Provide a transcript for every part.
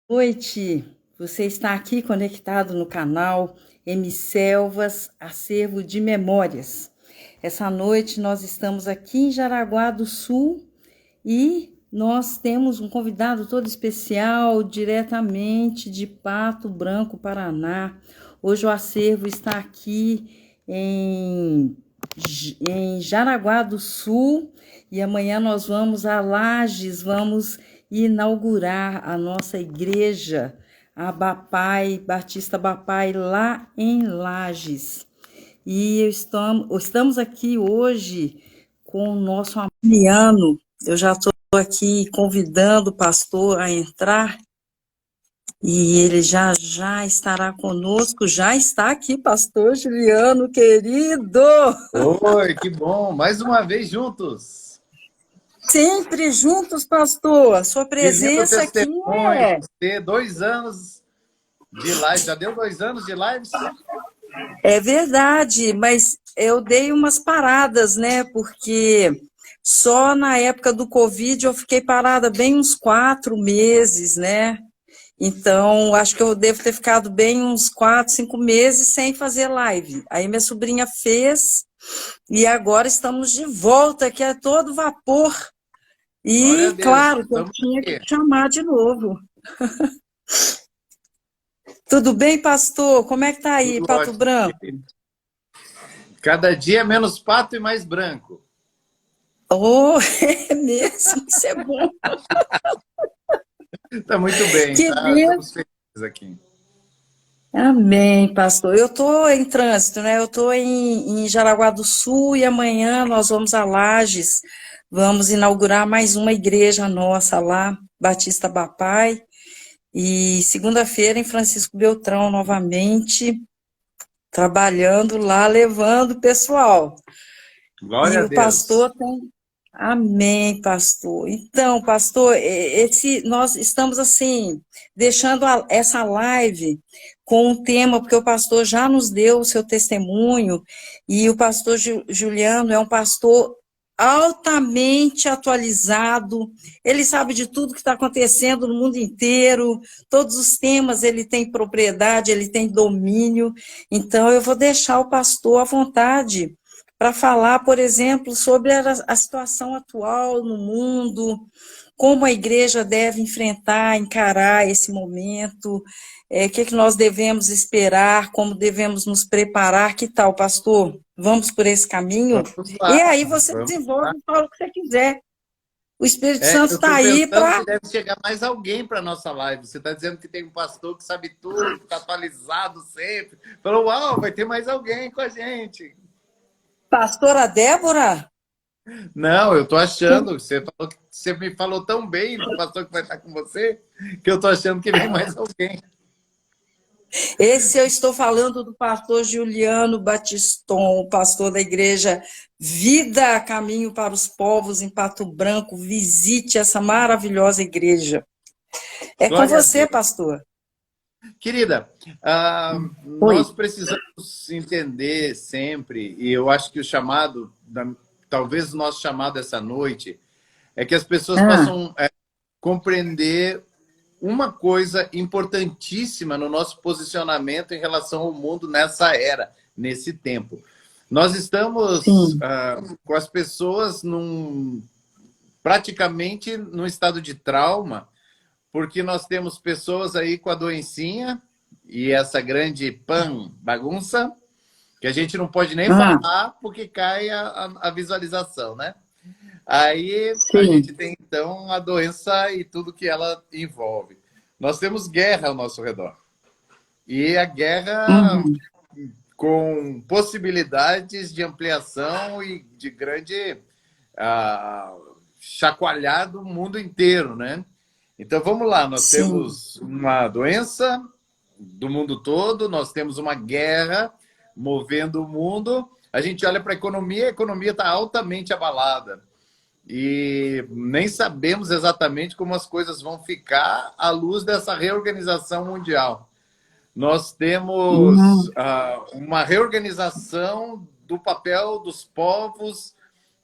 Noite, você está aqui conectado no canal M Selvas, Acervo de Memórias. Essa noite nós estamos aqui em Jaraguá do Sul e nós temos um convidado todo especial, diretamente de Pato Branco, Paraná. Hoje o acervo está aqui em Jaraguá do Sul e amanhã nós vamos a Lages, vamos inaugurar a nossa igreja, a Bapai, Batista Bapai, lá em Lages. E estamos aqui hoje com o nosso amigo. Eu já estou aqui convidando o pastor a entrar e ele já já estará conosco. Já está aqui, pastor Juliano, querido! Oi, que bom! Mais uma vez juntos. Sempre juntos, pastor. A sua Que lindo presença aqui testemunho. é... Ter 2 anos de live. Já deu 2 anos de lives? É verdade, mas eu dei umas paradas, né? Porque só na época do Covid eu fiquei parada bem uns 4 meses, né? Então, acho que eu devo ter ficado bem uns 4, 5 meses sem fazer live. Aí minha sobrinha fez e agora estamos de volta, que é todo vapor. Glória a E, Deus. claro, que eu Estamos tinha que aqui. te chamar de novo. Tudo bem, pastor? Como é que tá aí, Tudo Pato ótimo. Branco? Cada dia menos pato e mais branco. Oh, é mesmo, isso é bom. Está muito bem, Que tá? bem. Estamos felizes aqui. Amém, pastor. Eu estou em trânsito, né? Eu estou em Jaraguá do Sul e amanhã nós vamos a Lages. Vamos inaugurar mais uma igreja nossa lá, Batista Bapai. E segunda-feira em Francisco Beltrão novamente, trabalhando lá, levando o pessoal. E Glória a o Deus. pastor tem. Amém, pastor. Então, pastor, nós estamos assim, deixando essa live com um tema, porque o pastor já nos deu o seu testemunho, e o pastor Juliano é um pastor altamente atualizado, ele sabe de tudo que está acontecendo no mundo inteiro, todos os temas ele tem propriedade, ele tem domínio, então eu vou deixar o pastor à vontade para falar, por exemplo, sobre a situação atual no mundo, como a igreja deve enfrentar, encarar esse momento, o que nós devemos esperar, como devemos nos preparar, que tal, pastor? Vamos por esse caminho? Vamos E lá. aí você Vamos lá. desenvolve e fala o que você quiser. O Espírito Santo Eu está estou aí pensando para... que deve chegar mais alguém para a nossa live. Você está dizendo que tem um pastor que sabe tudo, que está atualizado sempre. Falou, uau, vai ter mais alguém com a gente. Pastora Débora? Não, eu tô achando. Você me falou tão bem do pastor que vai estar com você, que eu tô achando que vem mais alguém. Esse eu estou falando do pastor Juliano Batiston, pastor da igreja Vida Caminho para os Povos em Pato Branco. Visite essa maravilhosa igreja. É com Glória a você, Deus. pastor. Querida, Oi. nós precisamos entender sempre, e eu acho que talvez o nosso chamado essa noite, é que as pessoas Ah, possam compreender uma coisa importantíssima no nosso posicionamento em relação ao mundo nessa era, nesse tempo. Nós estamos sim. com as pessoas praticamente num estado de trauma, porque nós temos pessoas aí com a doencinha e essa grande bagunça, que a gente não pode nem Ah, falar porque cai a visualização, né? Aí a sim. gente tem, então, a doença e tudo que ela envolve. Nós temos guerra ao nosso redor. E a guerra Uhum. com possibilidades de ampliação e de grande chacoalhar do mundo inteiro, né? Então, vamos lá. Nós Sim. temos uma doença do mundo todo, nós temos uma guerra movendo o mundo. A gente olha para a economia está altamente abalada. E nem sabemos exatamente como as coisas vão ficar à luz dessa reorganização mundial. Nós temos Uhum. uma reorganização do papel dos povos,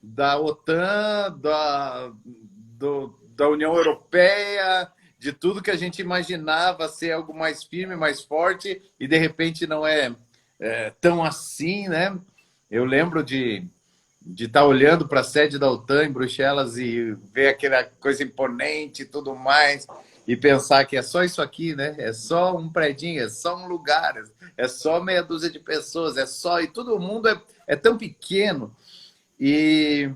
da OTAN, da União Europeia, de tudo que a gente imaginava ser algo mais firme, mais forte, e de repente não é, tão assim, né? Eu lembro de estar olhando para a sede da OTAN em Bruxelas e ver aquela coisa imponente e tudo mais, e pensar que é só isso aqui, né? É só um predinho, é só um lugar, é só meia dúzia de pessoas, é só... E todo mundo é tão pequeno. E,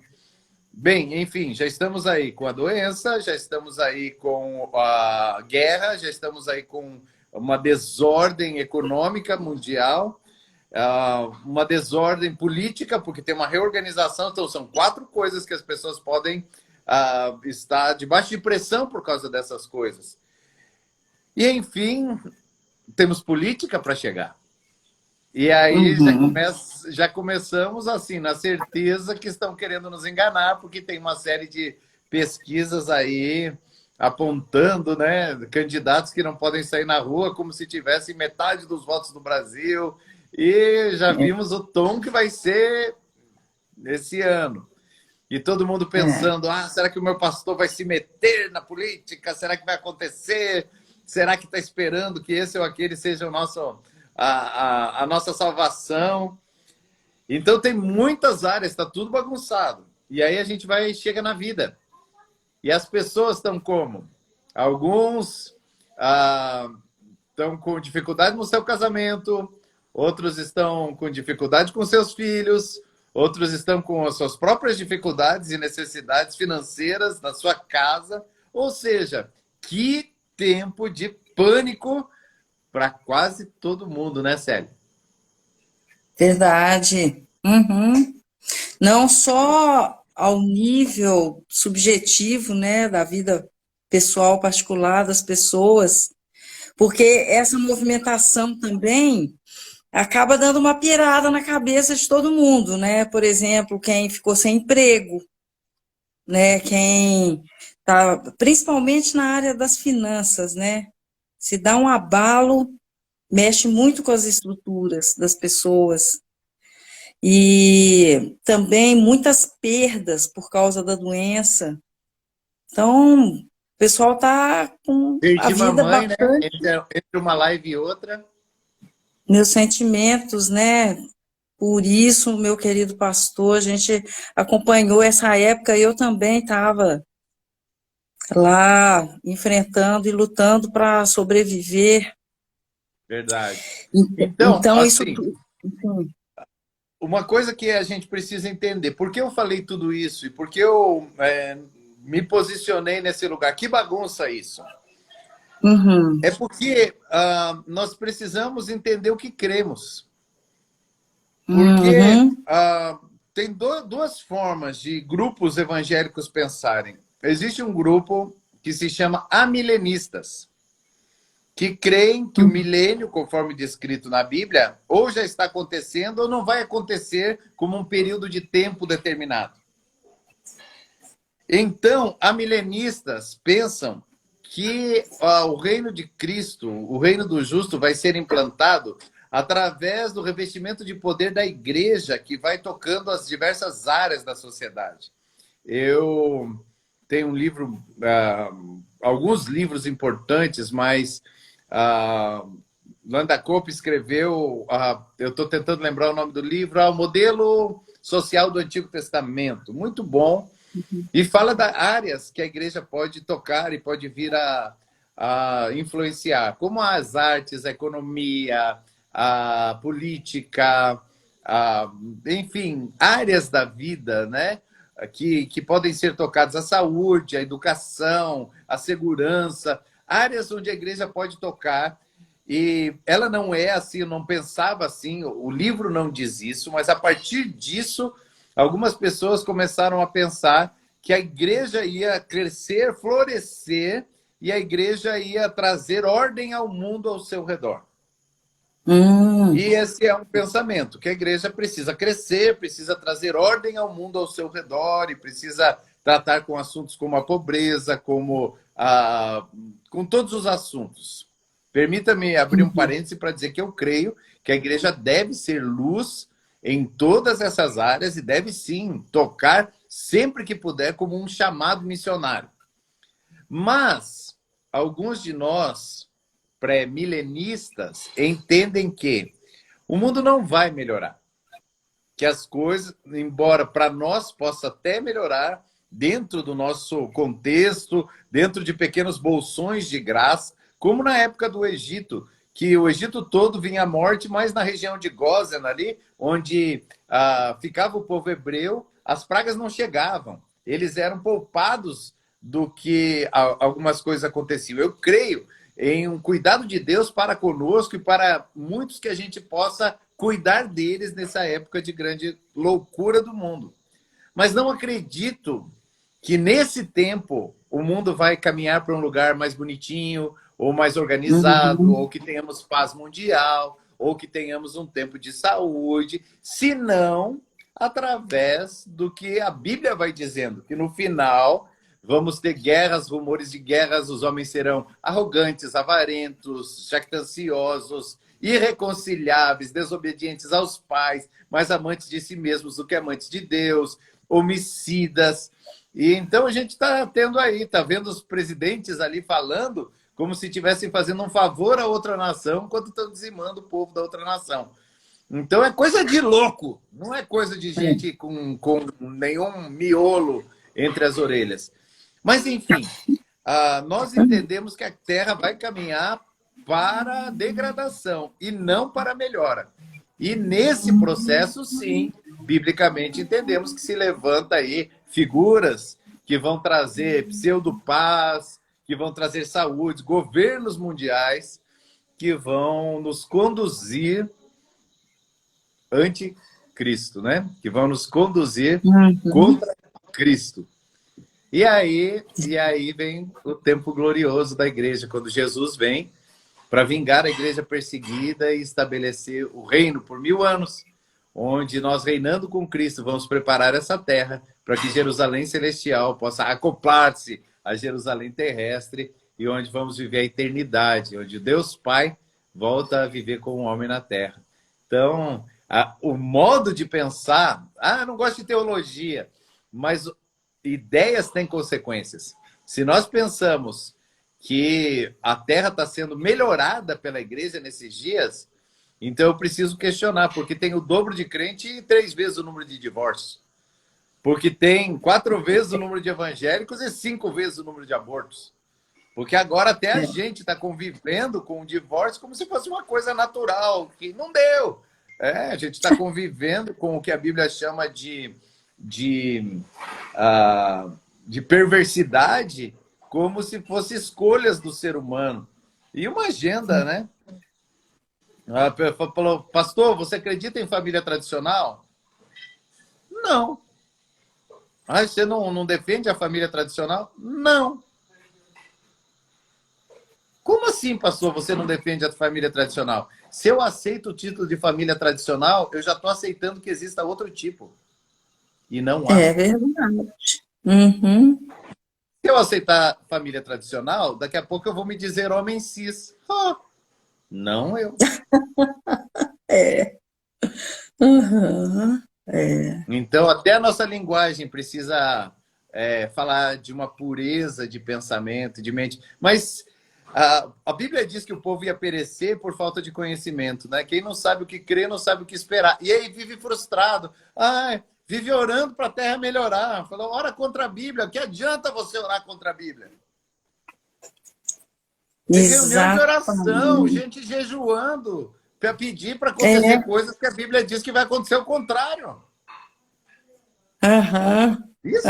bem, enfim, já estamos aí com a doença, já estamos aí com a guerra, já estamos aí com uma desordem econômica mundial, uma desordem política, porque tem uma reorganização. Então, são 4 coisas que as pessoas podem estar debaixo de pressão por causa dessas coisas. E, enfim, temos política para chegar. E aí já começamos assim, na certeza que estão querendo nos enganar, porque tem uma série de pesquisas aí apontando, né, candidatos que não podem sair na rua como se tivessem metade dos votos do Brasil. E já vimos o tom que vai ser esse ano. E todo mundo pensando, será que o meu pastor vai se meter na política? Será que vai acontecer? Será que está esperando que esse ou aquele seja o nosso, a nossa salvação? Então tem muitas áreas, está tudo bagunçado. E aí a gente chega na vida. E as pessoas estão como? Alguns estão com dificuldade no seu casamento, outros estão com dificuldade com seus filhos, outros estão com as suas próprias dificuldades e necessidades financeiras na sua casa. Ou seja, que tempo de pânico para quase todo mundo, né, Célia? Verdade. Não só ao nível subjetivo, né, da vida pessoal, particular das pessoas, porque essa movimentação também acaba dando uma pirada na cabeça de todo mundo, né? Por exemplo, quem ficou sem emprego, né? Quem tá, principalmente na área das finanças, né? Se dá um abalo, mexe muito com as estruturas das pessoas. E também muitas perdas por causa da doença. Então, o pessoal está com a vida mamãe, bastante... né? Entre uma live e outra. Meus sentimentos, né? Por isso, meu querido pastor, a gente acompanhou essa época, eu também estava lá enfrentando e lutando para sobreviver. Verdade. Então isso assim, tudo. Uma coisa que a gente precisa entender, por que eu falei tudo isso e por que eu me posicionei nesse lugar? Que bagunça isso? É porque nós precisamos entender o que cremos. Porque tem duas formas de grupos evangélicos pensarem. Existe um grupo que se chama amilenistas, que creem que o milênio, conforme descrito na Bíblia, ou já está acontecendo ou não vai acontecer como um período de tempo determinado. Então, amilenistas pensam que o reino de Cristo, o reino do justo, vai ser implantado através do revestimento de poder da igreja, que vai tocando as diversas áreas da sociedade. Eu tenho um livro, alguns livros importantes, mas Landa Cope escreveu, eu estou tentando lembrar o nome do livro, o Modelo Social do Antigo Testamento, muito bom, e fala das áreas que a igreja pode tocar e pode vir a influenciar, como as artes, a economia, a política, enfim, áreas da vida, né? Que podem ser tocadas, a saúde, a educação, a segurança, áreas onde a igreja pode tocar. E ela não é assim, eu não pensava assim, o livro não diz isso, mas a partir disso, algumas pessoas começaram a pensar que a igreja ia crescer, florescer, e a igreja ia trazer ordem ao mundo ao seu redor. E esse é um pensamento, que a igreja precisa crescer, precisa trazer ordem ao mundo ao seu redor, e precisa tratar com assuntos como a pobreza, com todos os assuntos. Permita-me abrir um parêntese para dizer que eu creio que a igreja deve ser luz em todas essas áreas e deve sim tocar sempre que puder como um chamado missionário. Mas alguns de nós, pré-milenistas, entendem que o mundo não vai melhorar. Que as coisas, embora para nós possa até melhorar, dentro do nosso contexto, dentro de pequenos bolsões de graça, como na época do Egito, que o Egito todo vinha à morte, mas na região de Gósen, ali, onde ficava o povo hebreu, as pragas não chegavam. Eles eram poupados do que algumas coisas aconteciam. Eu creio em um cuidado de Deus para conosco e para muitos que a gente possa cuidar deles nessa época de grande loucura do mundo. Mas não acredito que nesse tempo o mundo vai caminhar para um lugar mais bonitinho, ou mais organizado, ou que tenhamos paz mundial, ou que tenhamos um tempo de saúde, senão através do que a Bíblia vai dizendo, que no final vamos ter guerras, rumores de guerras, os homens serão arrogantes, avarentos, jactanciosos, irreconciliáveis, desobedientes aos pais, mais amantes de si mesmos do que amantes de Deus, homicidas. E então a gente está tendo aí, está vendo os presidentes ali falando como se estivessem fazendo um favor a outra nação, enquanto estão dizimando o povo da outra nação. Então é coisa de louco, não é coisa de gente com nenhum miolo entre as orelhas. Mas, enfim, nós entendemos que a Terra vai caminhar para a degradação e não para a melhora. E nesse processo, sim, biblicamente entendemos que se levanta aí figuras que vão trazer pseudo-paz, que vão trazer saúde, governos mundiais que vão nos conduzir anti-Cristo, né? Que vão nos conduzir contra Cristo. E aí vem o tempo glorioso da igreja, quando Jesus vem para vingar a igreja perseguida e estabelecer o reino por 1000 anos, onde nós, reinando com Cristo, vamos preparar essa terra para que Jerusalém celestial possa acoplar-se a Jerusalém terrestre e onde vamos viver a eternidade, onde Deus Pai volta a viver com o homem na terra. Então, o modo de pensar, eu não gosto de teologia, mas ideias têm consequências. Se nós pensamos que a terra está sendo melhorada pela igreja nesses dias, então eu preciso questionar, porque tem o dobro de crente e 3 vezes o número de divórcios. Porque tem 4 vezes o número de evangélicos e 5 vezes o número de abortos. Porque agora até a gente está convivendo com o divórcio como se fosse uma coisa natural, que não deu. A gente está convivendo com o que a Bíblia chama de perversidade, como se fosse escolhas do ser humano. E uma agenda, né? Falou, pastor, você acredita em família tradicional? Não. Você não defende a família tradicional? Não. Como assim, pastor, você não defende a família tradicional? Se eu aceito o título de família tradicional, eu já estou aceitando que exista outro tipo. E não há. É verdade. Uhum. Se eu aceitar família tradicional, daqui a pouco eu vou me dizer homem cis. Não eu. Uhum. Então, até a nossa linguagem precisa falar de uma pureza de pensamento, de mente. Mas a Bíblia diz que o povo ia perecer por falta de conhecimento, né? Quem não sabe o que crer, não sabe o que esperar. E aí vive frustrado. Vive orando para a terra melhorar. Falou, ora contra a Bíblia. Que adianta você orar contra a Bíblia? Tem reunião de oração, gente jejuando para pedir para acontecer coisas que a Bíblia diz que vai acontecer o contrário. Isso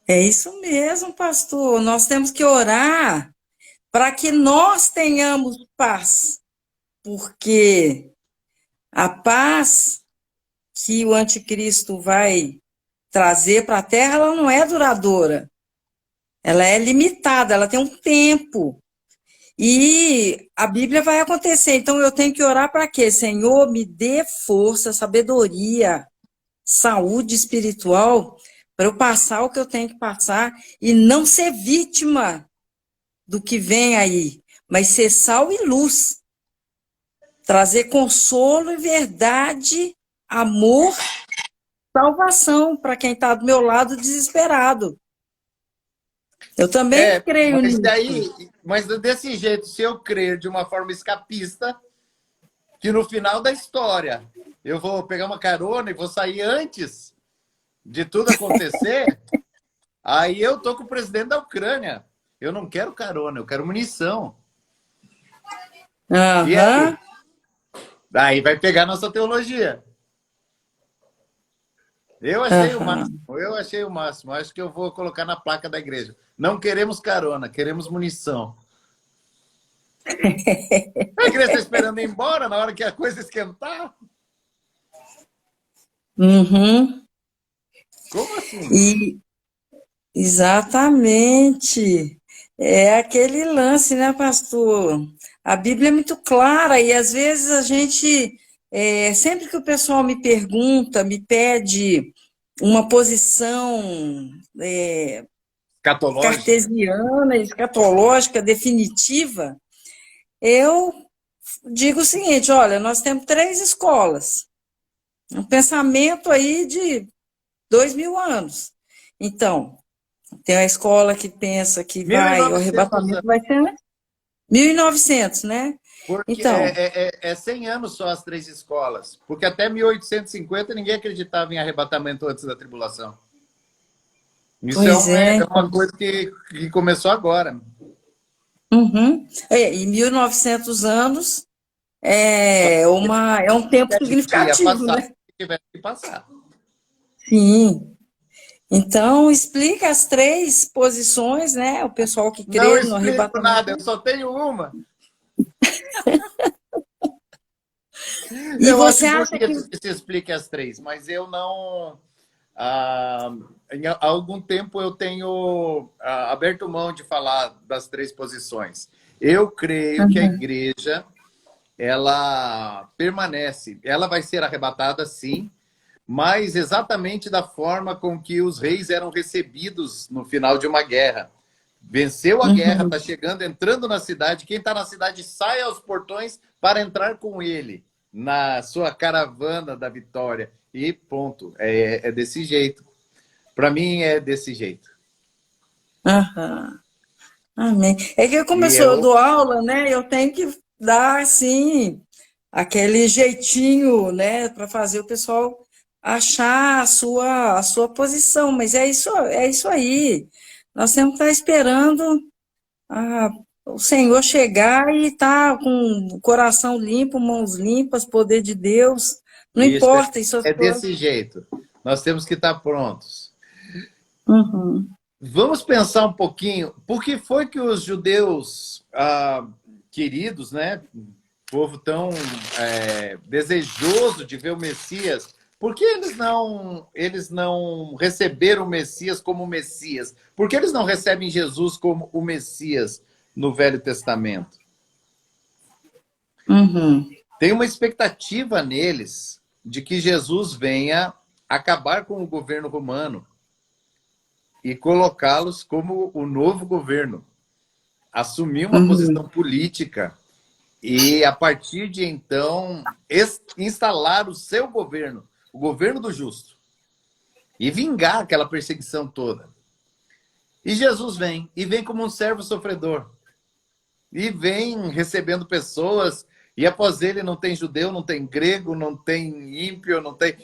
é isso mesmo, pastor. Nós temos que orar para que nós tenhamos paz. Porque a paz que o anticristo vai trazer para a Terra, ela não é duradoura. Ela é limitada, ela tem um tempo. E a Bíblia vai acontecer. Então eu tenho que orar para quê? Senhor, me dê força, sabedoria, saúde espiritual para eu passar o que eu tenho que passar e não ser vítima do que vem aí, mas ser sal e luz. Trazer consolo e verdade, amor salvação para quem está do meu lado desesperado. Eu também creio mas nisso. daí, mas desse jeito, se eu crer de uma forma escapista, que no final da história eu vou pegar uma carona e vou sair antes de tudo acontecer, aí eu tô com o presidente da Ucrânia. Eu não quero carona, eu quero munição. E Aham. aí vai pegar nossa teologia. Eu achei o Aham. máximo, eu achei o máximo. Acho que eu vou colocar na placa da igreja. Não queremos carona, queremos munição. A igreja está esperando ir embora na hora que a coisa esquentar? Uhum. Como assim? E exatamente. É aquele lance, né, pastor? A Bíblia é muito clara e às vezes a gente, sempre que o pessoal me pergunta, me pede uma posição Catológica? cartesiana, escatológica, definitiva, eu digo o seguinte: olha, nós temos 3 escolas, um pensamento aí de 2000 anos. Então, tem a escola que pensa que o 1900 arrebatamento anos. vai ser 1900, né? Porque Então, é 100 anos só as 3 escolas. Porque até 1850 ninguém acreditava em arrebatamento antes da tribulação. Isso pois é, é então. uma coisa que começou agora. Uhum. E 1900 anos é um tempo Que ia significativo, passar, né? se tivesse que passar. Sim. Então, explica as 3 posições, né? O pessoal que Não crê no explico nada, eu arrebatamento. só tenho uma. E Eu você acho acha que. bonito que se explique as 3, mas eu não. Há algum tempo eu tenho aberto mão de falar das 3 posições. Eu creio que a Uhum, igreja ela permanece, ela vai ser arrebatada sim, mas exatamente da forma com que os reis eram recebidos no final de uma guerra. Venceu a guerra, uhum. está chegando, entrando na cidade. Quem está na cidade sai aos portões para entrar com ele na sua caravana da vitória. E ponto. É desse jeito. Para mim é desse jeito. Aham. Amém. É que E começou, eu eu dou aula, né? Eu tenho que dar, assim, aquele jeitinho, né, para fazer o pessoal achar a sua posição. Mas é isso aí. Nós temos que estar esperando o Senhor chegar e estar com o coração limpo, mãos limpas, poder de Deus. Não isso importa, isso as é coisas. desse jeito. Nós temos que estar prontos. Uhum, Vamos pensar um pouquinho. Por que foi que os judeus queridos, né, povo tão desejoso de ver o Messias, por que eles não receberam o Messias como Messias? Por que eles não recebem Jesus como o Messias no Velho Testamento? uhum, Tem uma expectativa neles de que Jesus venha acabar com o governo romano e colocá-los como o novo governo, assumir uma uhum, posição política e, a partir de então, instalar o seu governo, o governo do justo, e vingar aquela perseguição toda. E Jesus vem, e vem como um servo sofredor, e vem recebendo pessoas, e após ele não tem judeu, não tem grego, não tem ímpio, não tem.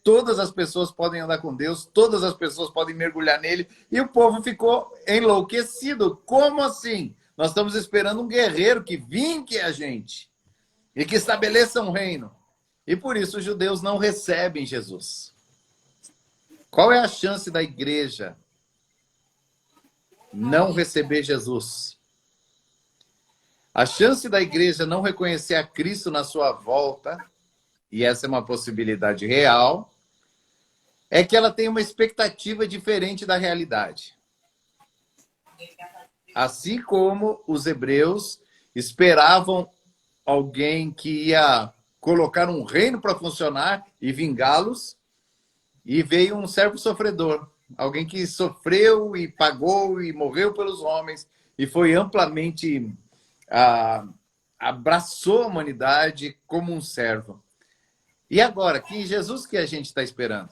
Todas as pessoas podem andar com Deus, todas as pessoas podem mergulhar nele, e o povo ficou enlouquecido. Como assim? Nós estamos esperando um guerreiro que vinque a gente e que estabeleça um reino. E por isso os judeus não recebem Jesus. Qual é a chance da igreja não receber Jesus? A chance da igreja não reconhecer a Cristo na sua volta, e essa é uma possibilidade real, é que ela tem uma expectativa diferente da realidade. Assim como os hebreus esperavam alguém que ia colocar um reino para funcionar e vingá-los, e veio um servo sofredor, alguém que sofreu e pagou e morreu pelos homens e foi amplamente abraçou a humanidade como um servo. E agora, que Jesus que a gente está esperando?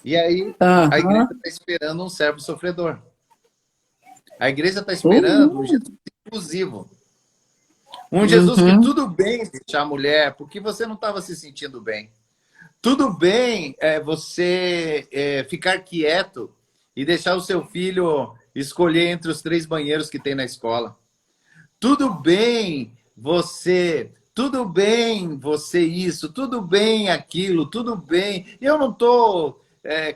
E aí a igreja Aham. está esperando um servo sofredor. A igreja está esperando um Uhum. Jesus inclusivo. Um Jesus que Uhum. tudo bem deixar a mulher, porque você não estava se sentindo bem. Tudo bem você ficar quieto e deixar o seu filho escolher entre os 3 banheiros que tem na escola. Tudo bem você isso, tudo bem aquilo, tudo bem. Eu não estou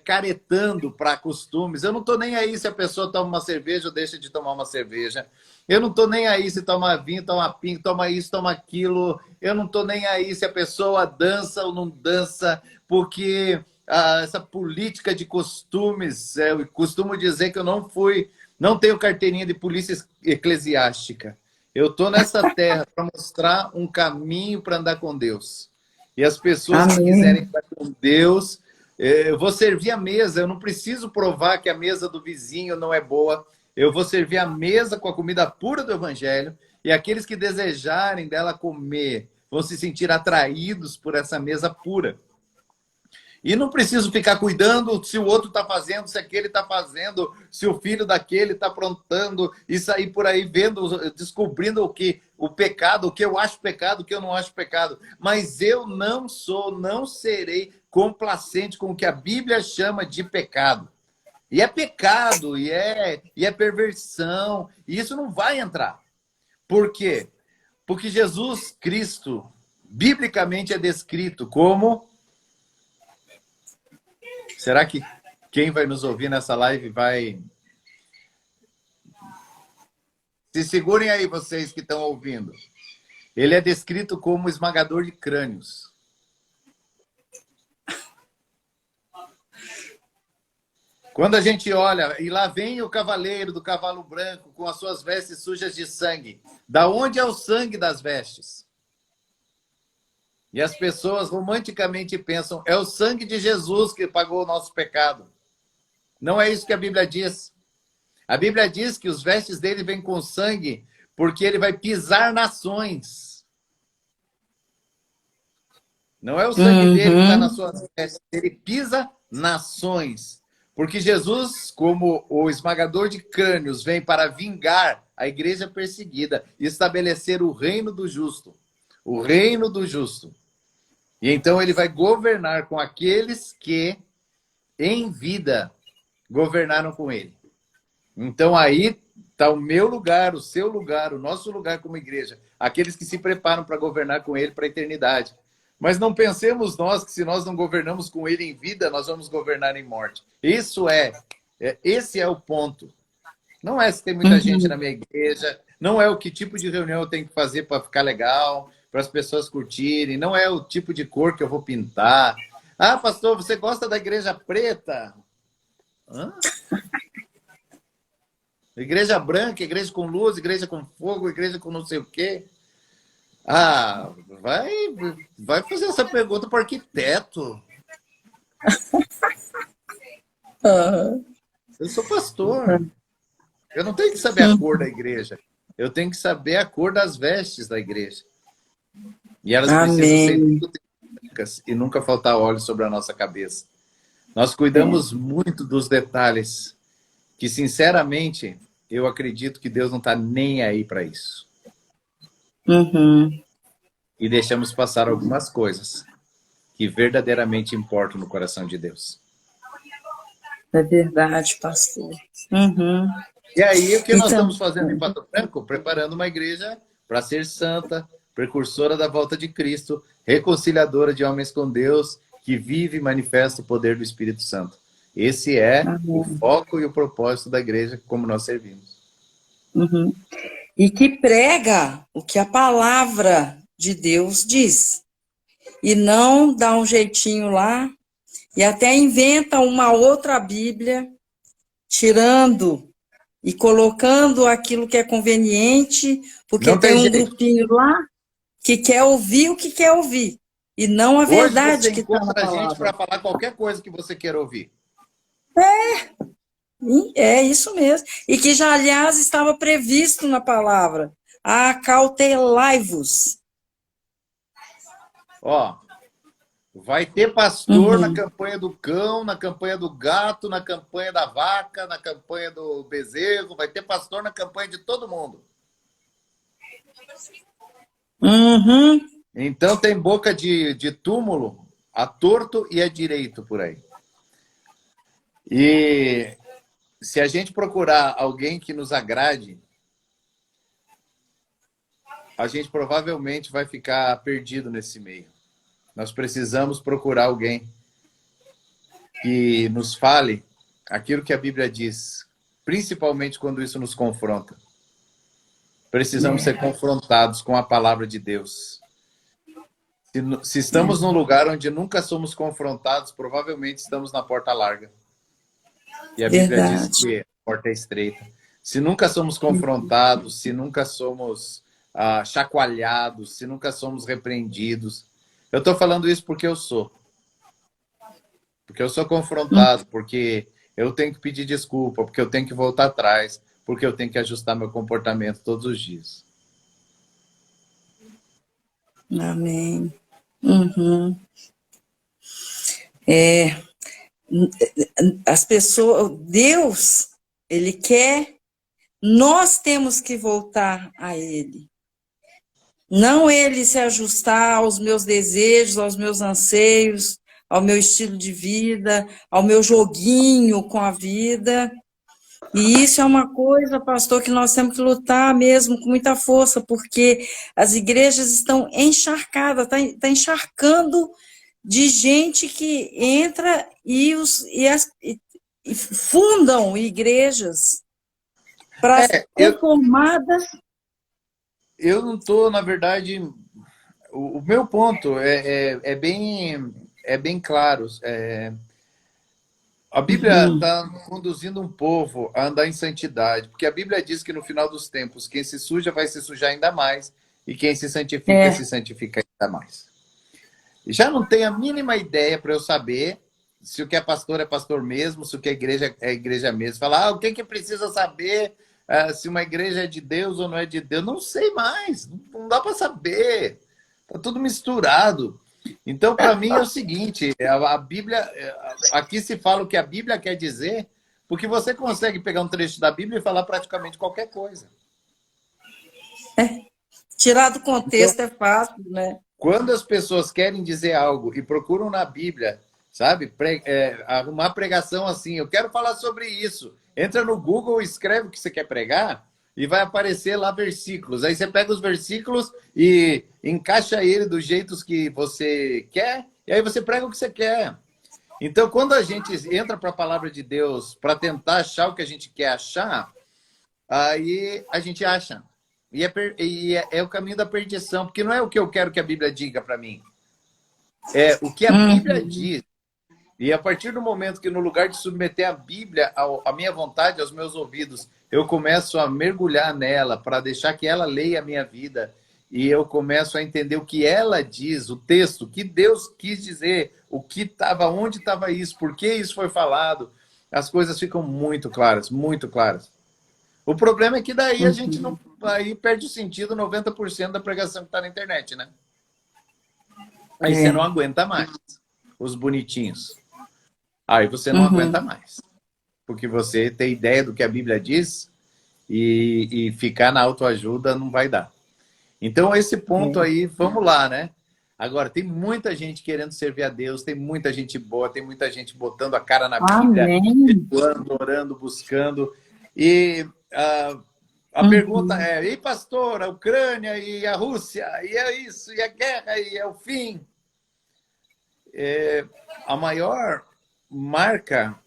caretando para costumes, eu não estou nem aí se a pessoa toma uma cerveja ou deixa de tomar uma cerveja. Eu não estou nem aí se toma vinho, toma pingo, toma isso, toma aquilo. Eu não estou nem aí se a pessoa dança ou não dança, porque essa política de costumes, eu costumo dizer que eu não tenho carteirinha de polícia eclesiástica. Eu estou nessa terra para mostrar um caminho para andar com Deus. E as pessoas que quiserem Amém. andar com Deus, eu vou servir a mesa. Eu não preciso provar que a mesa do vizinho não é boa. Eu vou servir a mesa com a comida pura do Evangelho. E aqueles que desejarem dela comer vão se sentir atraídos por essa mesa pura. E não preciso ficar cuidando se o outro está fazendo, se aquele está fazendo, se o filho daquele está aprontando e sair por aí vendo, descobrindo o pecado, o que eu acho pecado, o que eu não acho pecado. Mas eu não serei complacente com o que a Bíblia chama de pecado. E é pecado, e é perversão, e isso não vai entrar. Por quê? Porque Jesus Cristo, biblicamente, é descrito como... Será que quem vai nos ouvir nessa live vai... Se segurem aí, vocês que estão ouvindo. Ele é descrito como esmagador de crânios. Quando a gente olha, e lá vem o cavaleiro do cavalo branco com as suas vestes sujas de sangue. Da onde é o sangue das vestes? E as pessoas romanticamente pensam, é o sangue de Jesus que pagou o nosso pecado. Não é isso que a Bíblia diz. A Bíblia diz que os vestes dele vêm com sangue porque ele vai pisar nações. Não é o sangue dele que está nas Uhum. suas vestes, ele pisa nações. Porque Jesus, como o esmagador de crânios, vem para vingar a igreja perseguida e estabelecer o reino do justo. O reino do justo. E então ele vai governar com aqueles que, em vida, governaram com ele. Então aí está o meu lugar, o seu lugar, o nosso lugar como igreja. Aqueles que se preparam para governar com ele para a eternidade. Mas não pensemos nós que se nós não governamos com ele em vida, nós vamos governar em morte. Esse é o ponto. Não é se tem muita gente na Uhum. minha igreja, não é o que tipo de reunião eu tenho que fazer para ficar legal, para as pessoas curtirem, não é o tipo de cor que eu vou pintar. Ah, pastor, você gosta da igreja preta? Hã? Igreja branca, igreja com luz, igreja com fogo, igreja com não sei o quê. Ah, vai fazer essa pergunta para o arquiteto. Aham. Eu sou pastor. Eu não tenho que saber a cor da igreja. Eu tenho que saber a cor das vestes da igreja. E elas precisam ser Amém. brancas e nunca faltar óleo sobre a nossa cabeça. Nós cuidamos muito dos detalhes, que sinceramente eu acredito que Deus não está nem aí para isso. Uhum. E deixamos passar algumas coisas que verdadeiramente importam no coração de Deus. É verdade, pastor. Uhum. E aí, o que nós Então, estamos fazendo em Pato Branco? Preparando uma igreja para ser santa, precursora da volta de Cristo, reconciliadora de homens com Deus, que vive e manifesta o poder do Espírito Santo. Esse é o amém. foco e o propósito da igreja, como nós servimos. Uhum. E que prega o que a palavra de Deus diz. E não dá um jeitinho lá e até inventa uma outra Bíblia, tirando e colocando aquilo que é conveniente, porque Não tem tem um jeito. grupinho lá que quer ouvir o que quer ouvir, e não a Hoje verdade você que está na encontra a gente palavra. para falar qualquer coisa que você queira ouvir. E é isso mesmo. E que já, aliás, estava previsto na palavra. Acautelai-vos. Ó, Vai ter pastor na campanha do cão, na campanha do gato, na campanha da vaca, na campanha do bezerro. Vai ter pastor na campanha de todo mundo. Uhum. Então tem boca de túmulo a torto e a direito por aí. E se a gente procurar alguém que nos agrade, a gente provavelmente vai ficar perdido nesse meio. Nós precisamos procurar alguém que nos fale aquilo que a Bíblia diz, principalmente quando isso nos confronta. Precisamos ser confrontados com a palavra de Deus. Se estamos num lugar onde nunca somos confrontados, provavelmente estamos na porta larga. E a Bíblia diz que a porta é estreita. Se nunca somos confrontados, se nunca somos chacoalhados, se nunca somos repreendidos. Eu estou falando isso porque eu sou. Porque eu sou confrontado, porque eu tenho que pedir desculpa, porque eu tenho que voltar atrás, porque eu tenho que ajustar meu comportamento todos os dias. Amém. Uhum. As pessoas, Deus, Ele quer, nós temos que voltar a Ele. Não Ele se ajustar aos meus desejos, aos meus anseios, ao meu estilo de vida, ao meu joguinho com a vida. E isso é uma coisa, pastor, que nós temos que lutar mesmo com muita força, porque as igrejas estão encharcadas, está encharcando de gente que entra e fundam igrejas conformadas. Eu não estou, na verdade, o meu ponto é bem claro. A Bíblia está conduzindo um povo a andar em santidade, porque a Bíblia diz que no final dos tempos, quem se suja vai se sujar ainda mais, e quem se santifica ainda mais. E já não tenho a mínima ideia para eu saber se o que é pastor mesmo, se o que é igreja mesmo. Falar, o que precisa saber se uma igreja é de Deus ou não é de Deus. Não sei mais, não dá para saber. Está tudo misturado. Então, para mim é o seguinte, a Bíblia, aqui se fala o que a Bíblia quer dizer, porque você consegue pegar um trecho da Bíblia e falar praticamente qualquer coisa. Tirar do contexto então, é fácil, né? Quando as pessoas querem dizer algo e procuram na Bíblia, sabe, arrumar pregação assim, eu quero falar sobre isso, entra no Google, escreve o que você quer pregar, e vai aparecer lá versículos. Aí você pega os versículos e encaixa ele dos jeitos que você quer, e aí você prega o que você quer. Então, quando a gente entra para a palavra de Deus para tentar achar o que a gente quer achar, aí a gente acha. E é o caminho da perdição, porque não é o que eu quero que a Bíblia diga para mim. É o que a Bíblia diz. E a partir do momento que, no lugar de submeter a Bíblia à minha vontade, aos meus ouvidos, eu começo a mergulhar nela para deixar que ela leia a minha vida, e eu começo a entender o que ela diz, o texto, o que Deus quis dizer, onde estava isso, por que isso foi falado, as coisas ficam muito claras, muito claras. O problema é que daí a gente não, aí perde o sentido 90% da pregação que está na internet, né? Aí você não aguenta mais os bonitinhos. Aí você não aguenta mais. Porque você tem ideia do que a Bíblia diz e ficar na autoajuda não vai dar. Então, esse ponto aí, vamos lá, né? Agora, tem muita gente querendo servir a Deus, tem muita gente boa, tem muita gente botando a cara na Bíblia, orando, buscando. E a pergunta é, e pastor, a Ucrânia e a Rússia, e é isso, e a guerra, e é o fim. A maior marca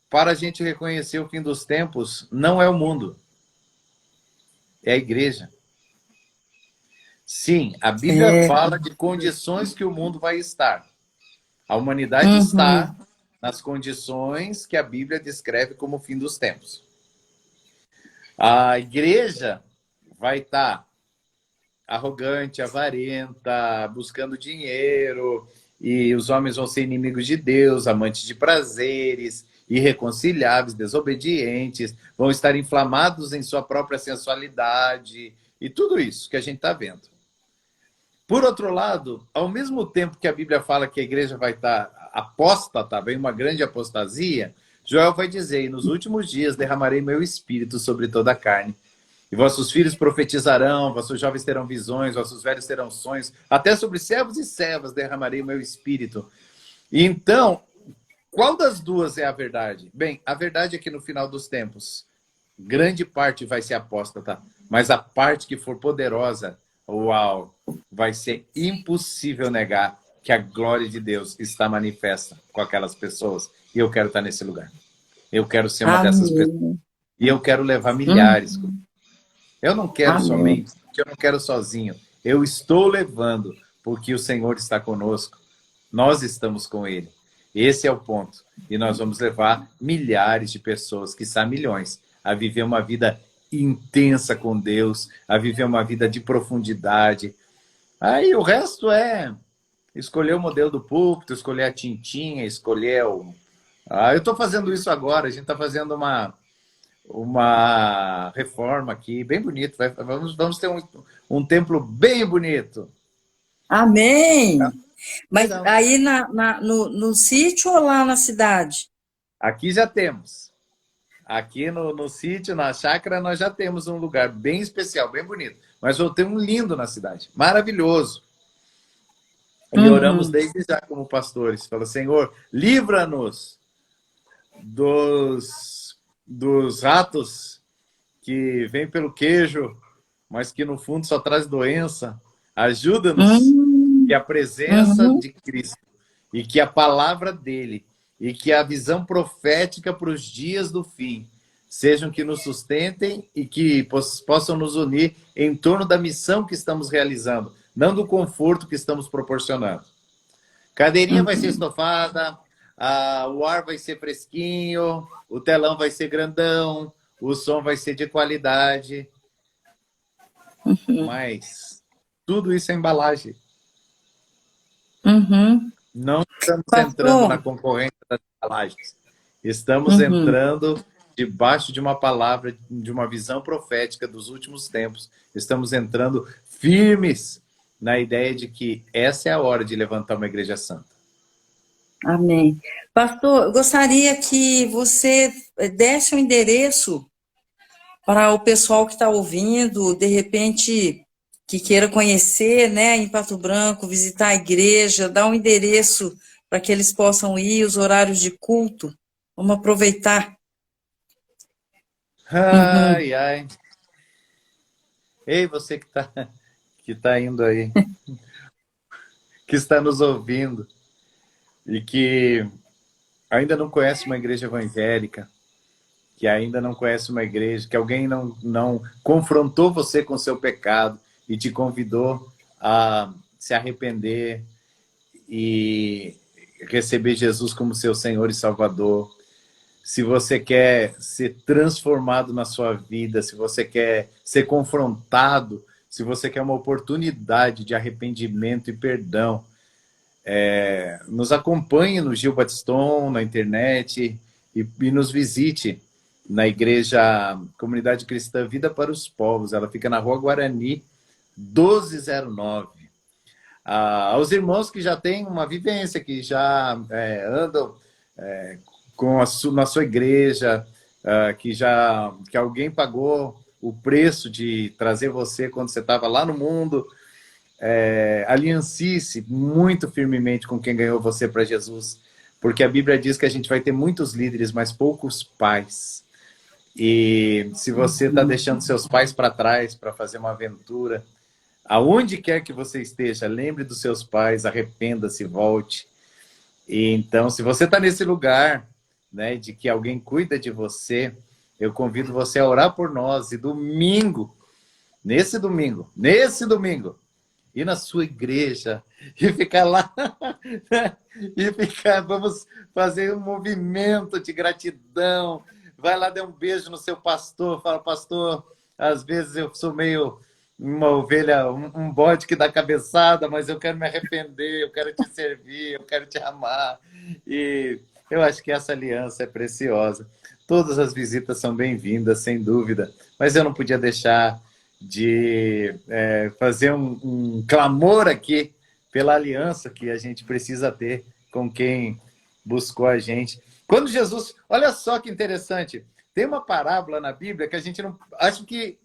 para a gente reconhecer o fim dos tempos não é o mundo, é a igreja. Sim, a Bíblia fala de condições que o mundo vai estar. A humanidade está nas condições que a Bíblia descreve como o fim dos tempos. A igreja vai estar arrogante, avarenta, buscando dinheiro, e os homens vão ser inimigos de Deus, amantes de prazeres, irreconciliáveis, desobedientes, vão estar inflamados em sua própria sensualidade, e tudo isso que a gente está vendo. Por outro lado, ao mesmo tempo que a Bíblia fala que a igreja vai estar apóstata, vem uma grande apostasia, Joel vai dizer, e nos últimos dias derramarei meu espírito sobre toda a carne. E vossos filhos profetizarão, vossos jovens terão visões, vossos velhos terão sonhos, até sobre servos e servas derramarei meu espírito. E então, qual das duas é a verdade? Bem, a verdade é que no final dos tempos, grande parte vai ser apóstata, mas a parte que for poderosa, uau, vai ser impossível negar que a glória de Deus está manifesta com aquelas pessoas. E eu quero estar nesse lugar. Eu quero ser uma dessas pessoas. Amém. E eu quero levar milhares. Eu não quero Amém. somente, eu não quero sozinho. Eu estou levando, porque o Senhor está conosco. Nós estamos com Ele. Esse é o ponto. E nós vamos levar milhares de pessoas, quiçá milhões, a viver uma vida intensa com Deus, a viver uma vida de profundidade. Aí o resto é escolher o modelo do púlpito, escolher a tintinha, escolher o... eu estou fazendo isso agora, a gente está fazendo uma reforma aqui, bem bonito. Vamos ter um templo bem bonito. Amém. Mas Legal. aí no sítio ou lá na cidade? Aqui já temos. Aqui no sítio, na chácara, nós já temos um lugar bem especial, bem bonito. Mas eu tenho um lindo na cidade, maravilhoso. E oramos desde já como pastores. Fala, Senhor, livra-nos dos ratos que vêm pelo queijo, mas que no fundo só traz doença. Ajuda-nos que a presença de Cristo e que a palavra dele e que a visão profética para os dias do fim sejam que nos sustentem e que possam nos unir em torno da missão que estamos realizando, não do conforto que estamos proporcionando. Cadeirinha vai ser estofada, o ar vai ser fresquinho, o telão vai ser grandão, o som vai ser de qualidade. Mas tudo isso é embalagem. Não estamos entrando na concorrência das embalagens. Estamos entrando debaixo de uma palavra, de uma visão profética dos últimos tempos. Estamos entrando firmes na ideia de que essa é a hora de levantar uma igreja santa. Amém. Pastor, eu gostaria que você desse um endereço para o pessoal que está ouvindo, de repente, que queira conhecer, né, em Pato Branco, visitar a igreja, dar um endereço para que eles possam ir, os horários de culto. Vamos aproveitar. Ai, ai. Ei, você que tá indo aí, que está nos ouvindo e que ainda não conhece uma igreja evangélica, que ainda não conhece uma igreja, que alguém não confrontou você com seu pecado e te convidou a se arrepender e receber Jesus como seu Senhor e Salvador. Se você quer ser transformado na sua vida, se você quer ser confrontado, se você quer uma oportunidade de arrependimento e perdão, nos acompanhe no Gil Batiston, na internet, e nos visite na igreja Comunidade Cristã Vida para os Povos. Ela fica na Rua Guarani, 1209. Aos irmãos que já têm uma vivência, que já andam na sua igreja, que alguém pagou o preço de trazer você quando você estava lá no mundo, aliancie-se muito firmemente com quem ganhou você para Jesus, porque a Bíblia diz que a gente vai ter muitos líderes, mas poucos pais. E se você está deixando seus pais para trás para fazer uma aventura, aonde quer que você esteja, lembre dos seus pais, arrependa-se, volte. E então, se você está nesse lugar, né, de que alguém cuida de você, eu convido você a orar por nós. E nesse domingo, ir na sua igreja e ficar lá, vamos fazer um movimento de gratidão. Vai lá, dê um beijo no seu pastor, fala, pastor, às vezes eu sou meio uma ovelha, um bode que dá cabeçada, mas eu quero me arrepender, eu quero te servir, eu quero te amar. E eu acho que essa aliança é preciosa. Todas as visitas são bem-vindas, sem dúvida, mas eu não podia deixar fazer um clamor aqui pela aliança que a gente precisa ter com quem buscou a gente. Quando Jesus... Olha só que interessante. Tem uma parábola na Bíblia que a gente não... Acho que...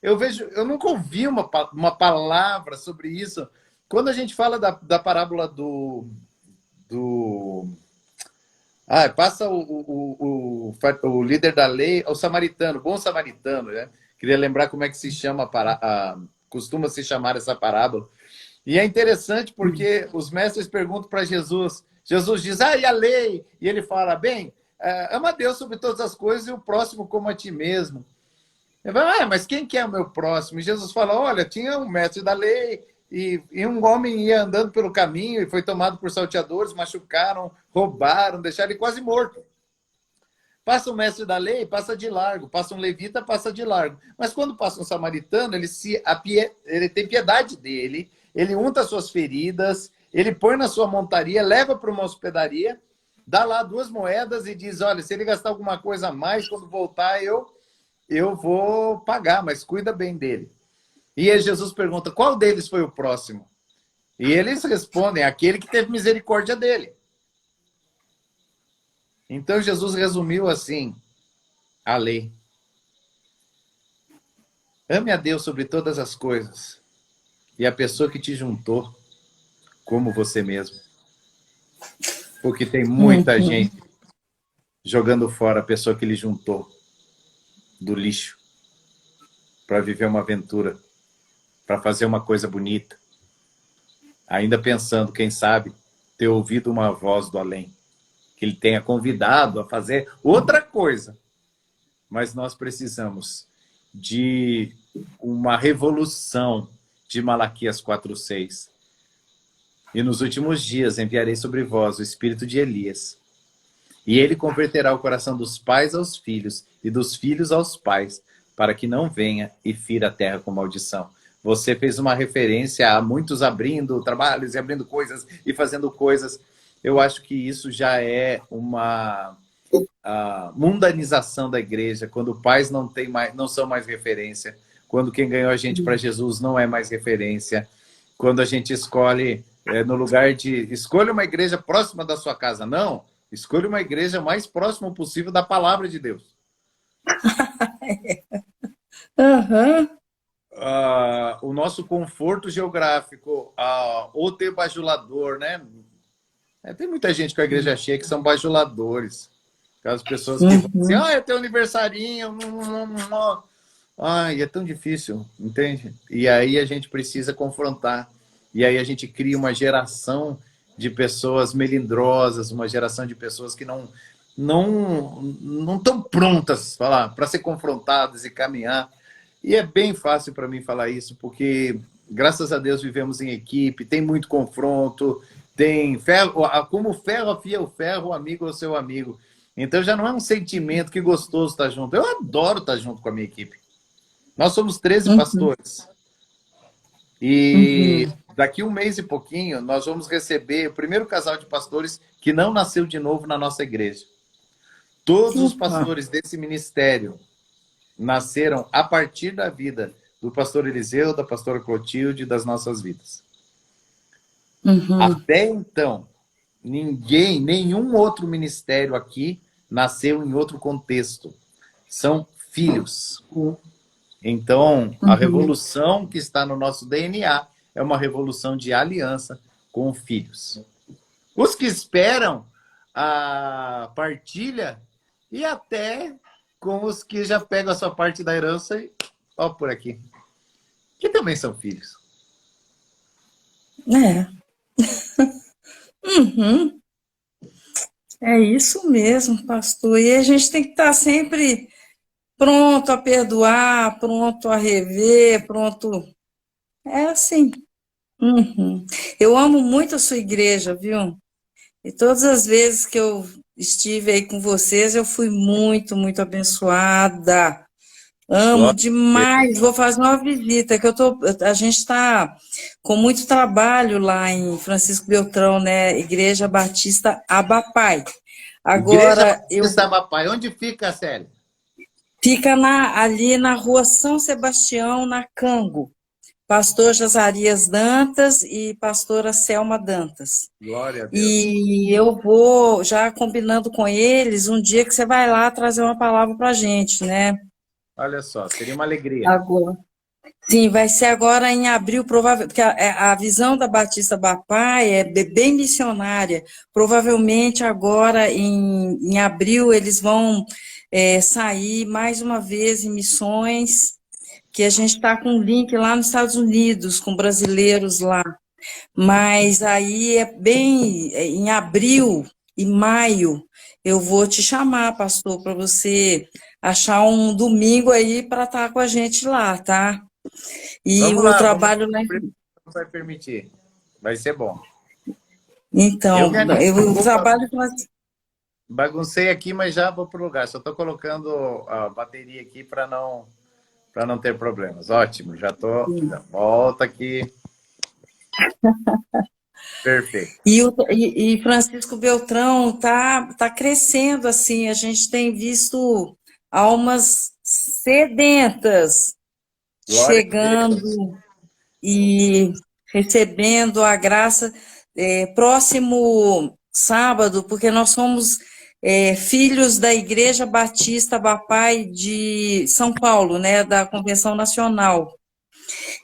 Eu nunca ouvi uma palavra sobre isso. Quando a gente fala da parábola passa o líder da lei, o samaritano, o bom samaritano, né? Queria lembrar como é que se chama, costuma se chamar essa parábola. E é interessante porque os mestres perguntam para Jesus. Jesus diz, e a lei? E ele fala, bem, ama a Deus sobre todas as coisas e o próximo como a ti mesmo. Ele fala, mas quem que é o meu próximo? E Jesus fala, olha, tinha um mestre da lei e um homem ia andando pelo caminho e foi tomado por salteadores, machucaram, roubaram, deixaram ele quase morto. Passa um mestre da lei, passa de largo. Passa um levita, passa de largo. Mas quando passa um samaritano, ele tem piedade dele, ele unta suas feridas, ele põe na sua montaria, leva para uma hospedaria, dá lá 2 moedas e diz, olha, se ele gastar alguma coisa a mais, quando voltar, eu vou pagar, mas cuida bem dele. E aí Jesus pergunta, qual deles foi o próximo? E eles respondem, aquele que teve misericórdia dele. Então Jesus resumiu assim a lei. Ame a Deus sobre todas as coisas e a pessoa que te juntou como você mesmo. Porque tem muita gente jogando fora a pessoa que lhe juntou do lixo para viver uma aventura, para fazer uma coisa bonita, ainda pensando, quem sabe, ter ouvido uma voz do além, que ele tenha convidado a fazer outra coisa. Mas nós precisamos de uma revolução de Malaquias 4:6. E nos últimos dias enviarei sobre vós o espírito de Elias. E ele converterá o coração dos pais aos filhos e dos filhos aos pais, para que não venha e fira a terra com maldição. Você fez uma referência a muitos abrindo trabalhos e abrindo coisas e fazendo coisas. Eu acho que isso já é uma mundanização da igreja, quando pais não são mais referência, quando quem ganhou a gente para Jesus não é mais referência, quando a gente escolhe, no lugar de escolha uma igreja próxima da sua casa, não, escolha uma igreja mais próxima possível da palavra de Deus. O nosso conforto geográfico, ou ter bajulador, né? Tem muita gente com a igreja cheia que são bajuladores. Aquelas pessoas que vão assim, é teu aniversarinho. É tão difícil, entende? E aí a gente precisa confrontar. E aí a gente cria uma geração de pessoas melindrosas, uma geração de pessoas que não estão prontas para ser confrontadas e caminhar. E é bem fácil para mim falar isso, porque, graças a Deus, vivemos em equipe, tem muito confronto, tem ferro, como o ferro afia o ferro, o amigo é o seu amigo. Então já não é um sentimento que gostoso estar junto. Eu adoro estar junto com a minha equipe. Nós somos 13 pastores. E daqui 1 mês e pouquinho, nós vamos receber o primeiro casal de pastores que não nasceu de novo na nossa igreja. Todos os pastores desse ministério nasceram a partir da vida do pastor Eliseu, da pastora Clotilde e das nossas vidas. Até então, nenhum outro ministério aqui nasceu em outro contexto. São filhos. Então, a revolução que está no nosso DNA é uma revolução de aliança com filhos. Os que esperam a partilha e até com os que já pegam a sua parte da herança e por aqui. Que também são filhos. É isso mesmo, pastor. E a gente tem que estar sempre pronto a perdoar, pronto a rever, pronto... É assim. Eu amo muito a sua igreja, viu? E todas as vezes que eu estive aí com vocês, eu fui muito, muito abençoada. Amo demais. Vou fazer uma visita, que a gente está com muito trabalho lá em Francisco Beltrão, né? Igreja Batista Abapai. Agora, Igreja Batista Abapai. Onde fica, Célia? Fica ali na rua São Sebastião, na Cango. Pastor Josarias Dantas e pastora Selma Dantas. Glória a Deus. E eu vou já combinando com eles um dia que você vai lá trazer uma palavra para a gente, né? Olha só, seria uma alegria. Agora. Sim, vai ser agora em abril, provável, porque a visão da Batista Bapai é bem missionária. Provavelmente agora em abril eles vão sair mais uma vez em missões, que a gente está com um link lá nos Estados Unidos, com brasileiros lá. Mas aí é bem em abril e maio eu vou te chamar, pastor, para você achar um domingo aí para estar com a gente lá, tá? E Vamos o lá, vamos trabalho lá. vai permitir. Vai ser bom. Eu Então, me animo. o trabalho. Baguncei aqui, mas já vou para o lugar. Só estou colocando a bateria aqui para não ter problemas. Ótimo, já estou. Volta aqui. Perfeito. E Francisco Beltrão tá crescendo assim. A gente tem visto almas sedentas Glória a Deus. chegando e recebendo a graça. Próximo sábado, porque nós somos filhos da Igreja Batista Bapai de São Paulo, né, da Convenção Nacional.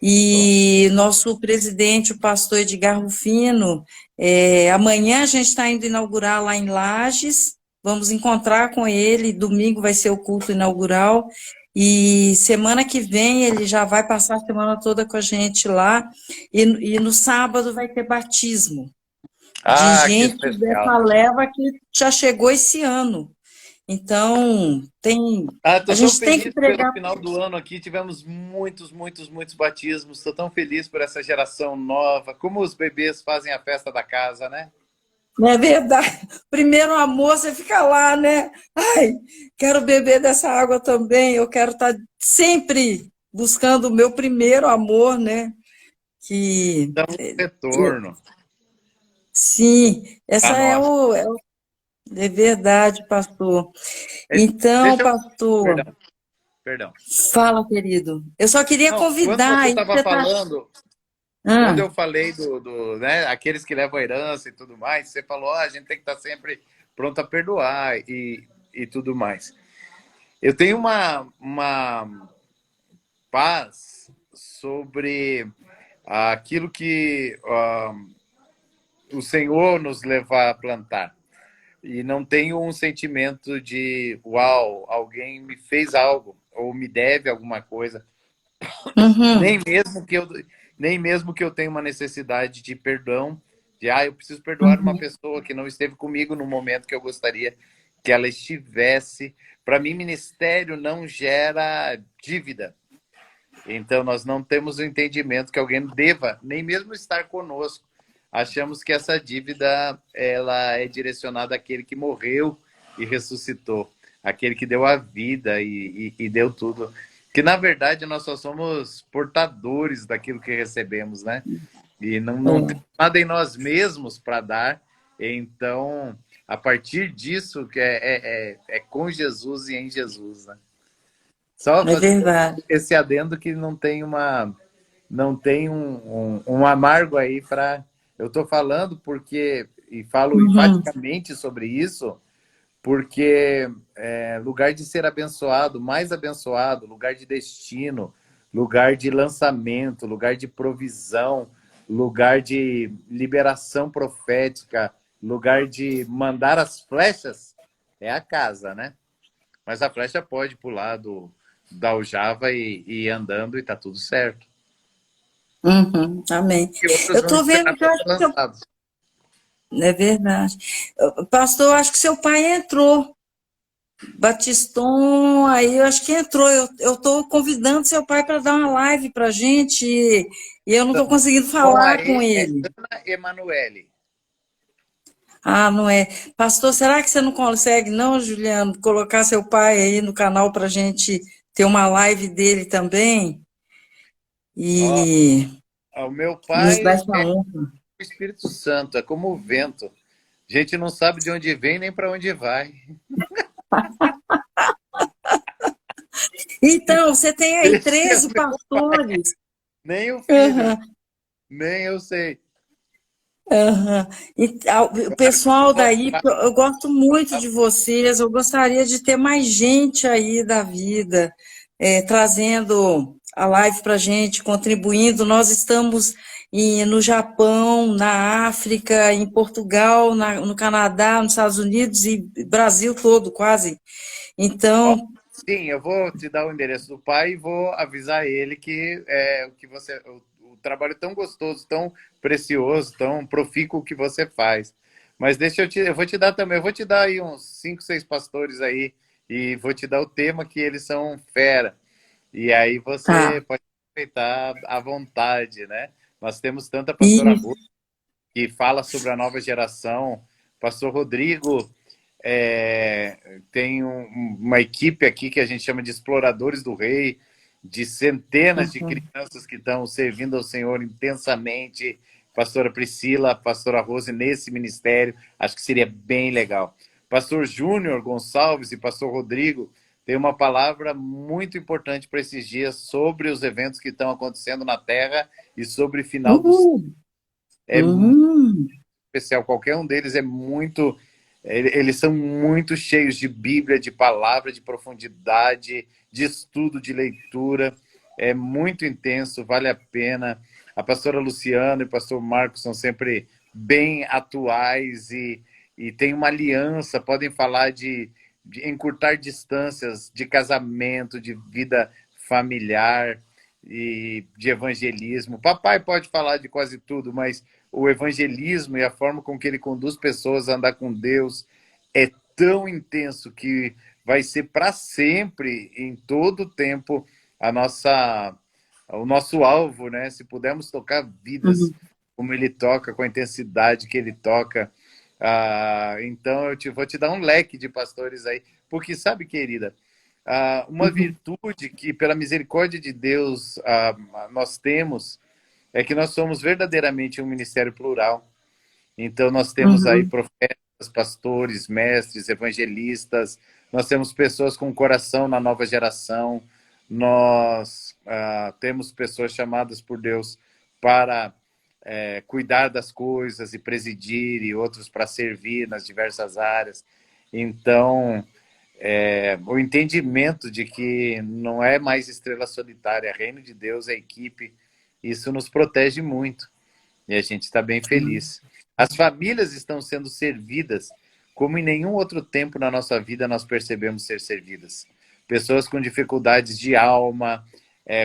E nosso presidente, o pastor Edgar Rufino, amanhã a gente está indo inaugurar lá em Lages, vamos encontrar com ele, domingo vai ser o culto inaugural, e semana que vem ele já vai passar a semana toda com a gente lá, e no sábado vai ter batismo de Ah, que gente especial. dessa leva que já chegou esse ano. Então, a Estou tão gente tem que feliz pelo pregar. final do ano aqui. Tivemos muitos batismos. Estou tão feliz por essa geração nova. Como os bebês fazem a festa da casa, né? É verdade. Primeiro amor, você fica lá, né? Ai, quero beber dessa água também. Eu quero estar sempre buscando o meu primeiro amor, né? Que Dá um retorno. sim, essa A nós. é verdade, pastor. Então, Deixa eu. pastor, Perdão, perdão. fala, querido. Eu só queria Não, quando convidar você aí, estava você tá. falando, quando Ah, eu falei né, aqueles que levam a herança e tudo mais, você falou, a gente tem que estar sempre pronto a perdoar e tudo mais. Eu tenho uma paz sobre aquilo que o Senhor nos leva a plantar. E não tenho um sentimento de, uau, alguém me fez algo, ou me deve alguma coisa. uhum, Nem mesmo que eu, nem mesmo que eu tenha uma necessidade de perdão, de, eu preciso perdoar uma uhum, pessoa que não esteve comigo no momento que eu gostaria que ela estivesse. Para mim, ministério não gera dívida. Então, nós não temos o entendimento que alguém deva, nem mesmo estar conosco. Achamos que essa dívida ela é direcionada àquele que morreu e ressuscitou, aquele que deu a vida e deu tudo. Que, na verdade, nós só somos portadores daquilo que recebemos, né? E não tem é, nada em nós mesmos para dar. Então, a partir disso, que é com Jesus e em Jesus, né? Só é fazer verdade. esse adendo que não tem um amargo aí para. Eu estou falando porque, e falo Uhum, enfaticamente sobre isso, porque lugar de ser abençoado, mais abençoado, lugar de destino, lugar de lançamento, lugar de provisão, lugar de liberação profética, lugar de mandar as flechas, é a casa, né? Mas a flecha pode pular da aljava e ir andando e tá tudo certo. uhum, amém. E outros Eu vão estou vendo esperar que para eu ser acho que lançados. é verdade. Pastor, eu acho que seu pai entrou. Batiston, aí eu acho que entrou. Eu estou convidando seu pai para dar uma live para a gente e eu não estou conseguindo Com a falar com E é ele. Ana Emanuele. Ah, não é. Pastor, será que você não consegue, não, Juliano, colocar seu pai aí no canal para a gente ter uma live dele também Ó, e o meu nos dar pai essa é honra? o Espírito Santo, é como o vento. A gente não sabe de onde vem nem para onde vai. Então, você tem aí 13 pastores. Nem o filho, Aham, nem eu sei. aham. O Eu acho que pessoal daí, eu gosto muito de vocês, eu gostaria de ter mais gente aí da vida, trazendo a live para gente, contribuindo. Nós estamos no Japão, na África, em Portugal, no Canadá, nos Estados Unidos e Brasil todo, quase. Ó, Então, sim, eu vou te dar o endereço do pai e vou avisar ele que o que o trabalho tão gostoso, tão precioso, tão profícuo que você faz. Mas deixa eu vou te dar também, eu vou te dar aí uns 5, 6 pastores aí e vou te dar o tema que eles são fera. E aí tá. você pode aproveitar à vontade, né? Nós temos tanta pastora E, Ruth que fala sobre a nova geração, pastor Rodrigo tem uma equipe aqui que a gente chama de Exploradores do Rei, de centenas de uhum, crianças que estão servindo ao Senhor intensamente. Pastora Priscila, pastora Rose, nesse ministério, acho que seria bem legal. Pastor Júnior Gonçalves e pastor Rodrigo têm uma palavra muito importante para esses dias sobre os eventos que estão acontecendo na Terra e sobre o final dos. uhul, É muito uhum, especial, qualquer um deles é muito. Eles são muito cheios de Bíblia, de palavra, de profundidade, de estudo, de leitura. É muito intenso, vale a pena. A pastora Luciana e o pastor Marcos são sempre bem atuais e têm uma aliança, podem falar de encurtar distâncias de casamento, de vida familiar e de evangelismo. Papai pode falar de quase tudo, mas o evangelismo e a forma com que ele conduz pessoas a andar com Deus é tão intenso que vai ser para sempre, em todo o tempo, o nosso alvo, né? Se pudermos tocar vidas uhum, como ele toca, com a intensidade que ele toca. Então vou te dar um leque de pastores aí, porque sabe, querida, uma uhum, virtude que, pela misericórdia de Deus, nós temos é que nós somos verdadeiramente um ministério plural. Então, nós temos aí uhum, profetas, pastores, mestres, evangelistas, nós temos pessoas com coração na nova geração, nós temos pessoas chamadas por Deus para cuidar das coisas e presidir, e outros para servir nas diversas áreas. Então, o entendimento de que não é mais estrela solitária, é reino de Deus, é equipe, isso nos protege muito e a gente está bem feliz. As famílias estão sendo servidas como em nenhum outro tempo na nossa vida nós percebemos ser servidas. Pessoas com dificuldades de alma,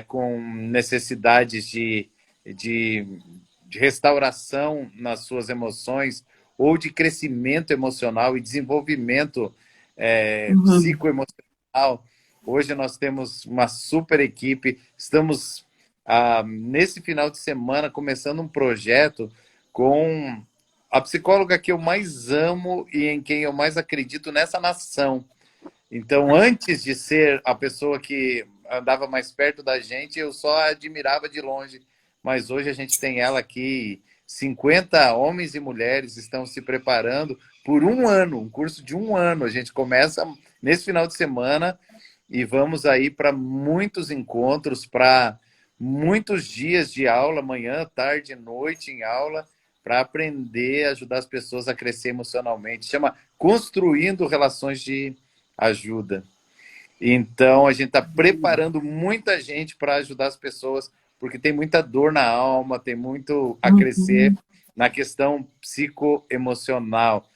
com necessidades de, de restauração nas suas emoções ou de crescimento emocional e desenvolvimento uhum. psicoemocional. Hoje nós temos uma super equipe, estamos nesse final de semana começando um projeto com a psicóloga que eu mais amo e em quem eu mais acredito nessa nação. Então, antes de ser a pessoa que andava mais perto da gente, eu só a admirava de longe. Mas hoje a gente tem ela aqui, 50 homens e mulheres estão se preparando por um ano, um curso de um ano. A gente começa nesse final de semana e vamos aí para muitos encontros, para muitos dias de aula, manhã, tarde, noite em aula, para aprender a ajudar as pessoas a crescer emocionalmente. Chama Construindo Relações de Ajuda. Então, a gente está preparando muita gente para ajudar as pessoas, porque tem muita dor na alma, tem muito a crescer Uhum. na questão psicoemocional.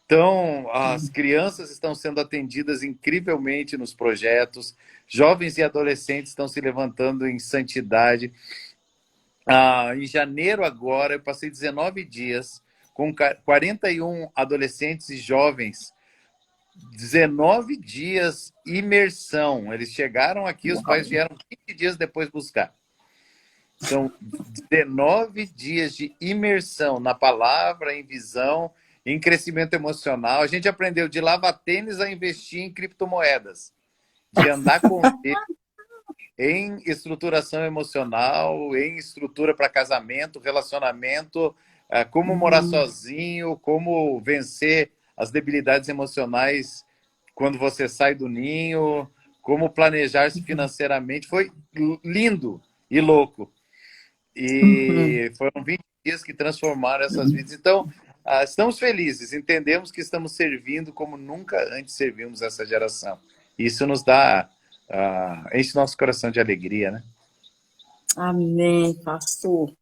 Então, as crianças estão sendo atendidas incrivelmente nos projetos, jovens e adolescentes estão se levantando em santidade. Em janeiro, agora, eu passei 19 dias com 41 adolescentes e jovens, 19 dias imersão. Eles chegaram aqui, os pais vieram 20 dias depois buscar. São 19 dias de imersão na palavra, em visão, em crescimento emocional. A gente aprendeu de lavar tênis a investir em criptomoedas, de andar com Deus, em estruturação emocional, em estrutura para casamento, relacionamento, como morar Uhum. sozinho, como vencer as debilidades emocionais quando você sai do ninho, como planejar-se financeiramente. Foi lindo e louco. Uhum. E foram 20 dias que transformaram essas vidas. Então, estamos felizes, entendemos que estamos servindo como nunca antes servimos essa geração. Isso nos dá, enche nosso coração de alegria, né? Amém, pastor.